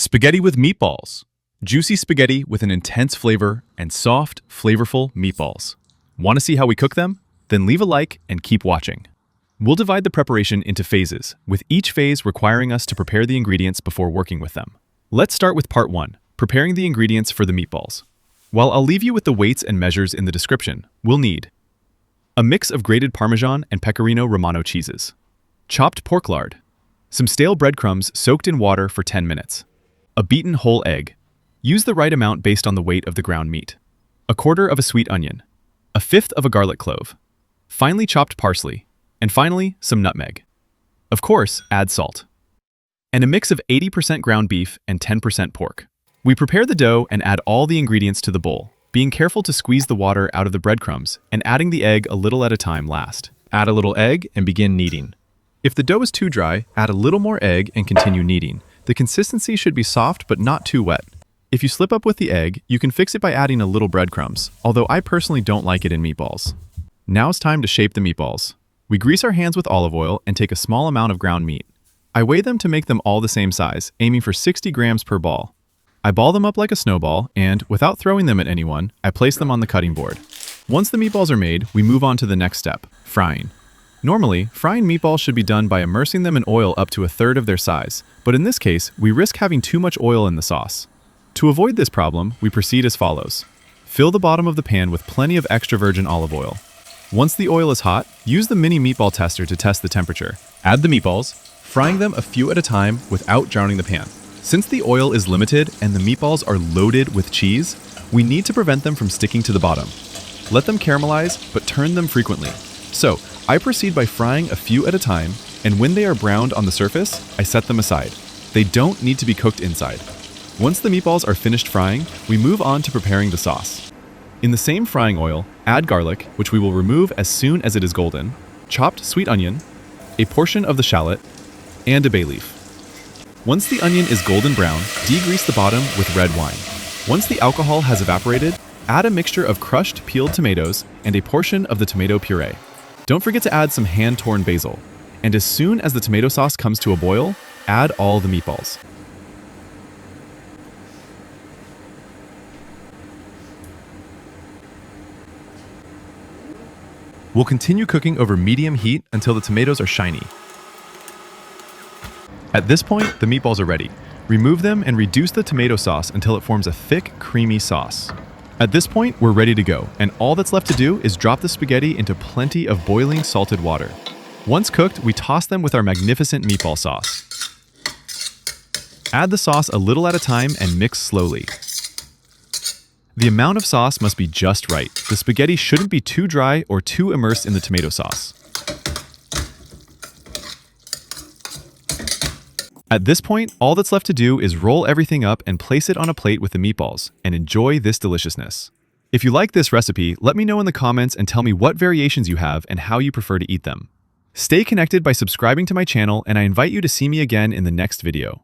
Spaghetti with meatballs. Juicy spaghetti with an intense flavor and soft, flavorful meatballs. Want to see how we cook them? Then leave a like and keep watching. We'll divide the preparation into phases, with each phase requiring us to prepare the ingredients before working with them. Let's start with part 1, preparing the ingredients for the meatballs. While I'll leave you with the weights and measures in the description, we'll need a mix of grated Parmesan and Pecorino Romano cheeses, chopped pork lard, some stale breadcrumbs soaked in water for 10 minutes, a beaten whole egg. Use the right amount based on the weight of the ground meat, a quarter of a sweet onion, a fifth of a garlic clove, finely chopped parsley, and finally, some nutmeg. Of course, add salt. And a mix of 80% ground beef and 10% pork. We prepare the dough and add all the ingredients to the bowl, being careful to squeeze the water out of the breadcrumbs and adding the egg a little at a time last. Add a little egg and begin kneading. If the dough is too dry, add a little more egg and continue kneading. The consistency should be soft but not too wet. If you slip up with the egg, you can fix it by adding a little breadcrumbs, although I personally don't like it in meatballs. Now it's time to shape the meatballs. We grease our hands with olive oil and take a small amount of ground meat. I weigh them to make them all the same size, aiming for 60 grams per ball. I ball them up like a snowball and, without throwing them at anyone, I place them on the cutting board. Once the meatballs are made, we move on to the next step, frying. Normally, frying meatballs should be done by immersing them in oil up to a third of their size, but in this case, we risk having too much oil in the sauce. To avoid this problem, we proceed as follows. Fill the bottom of the pan with plenty of extra virgin olive oil. Once the oil is hot, use the mini meatball tester to test the temperature. Add the meatballs, frying them a few at a time without drowning the pan. Since the oil is limited and the meatballs are loaded with cheese, we need to prevent them from sticking to the bottom. Let them caramelize, but turn them frequently. So, I proceed by frying a few at a time, and when they are browned on the surface, I set them aside. They don't need to be cooked inside. Once the meatballs are finished frying, we move on to preparing the sauce. In the same frying oil, add garlic, which we will remove as soon as it is golden, chopped sweet onion, a portion of the shallot, and a bay leaf. Once the onion is golden brown, degrease the bottom with red wine. Once the alcohol has evaporated, add a mixture of crushed peeled tomatoes and a portion of the tomato puree. Don't forget to add some hand-torn basil. And as soon as the tomato sauce comes to a boil, add all the meatballs. We'll continue cooking over medium heat until the tomatoes are shiny. At this point, the meatballs are ready. Remove them and reduce the tomato sauce until it forms a thick, creamy sauce. At this point, we're ready to go, and all that's left to do is drop the spaghetti into plenty of boiling salted water. Once cooked, we toss them with our magnificent meatball sauce. Add the sauce a little at a time and mix slowly. The amount of sauce must be just right. The spaghetti shouldn't be too dry or too immersed in the tomato sauce. At this point, all that's left to do is roll everything up and place it on a plate with the meatballs, and enjoy this deliciousness. If you like this recipe, let me know in the comments and tell me what variations you have and how you prefer to eat them. Stay connected by subscribing to my channel, and I invite you to see me again in the next video.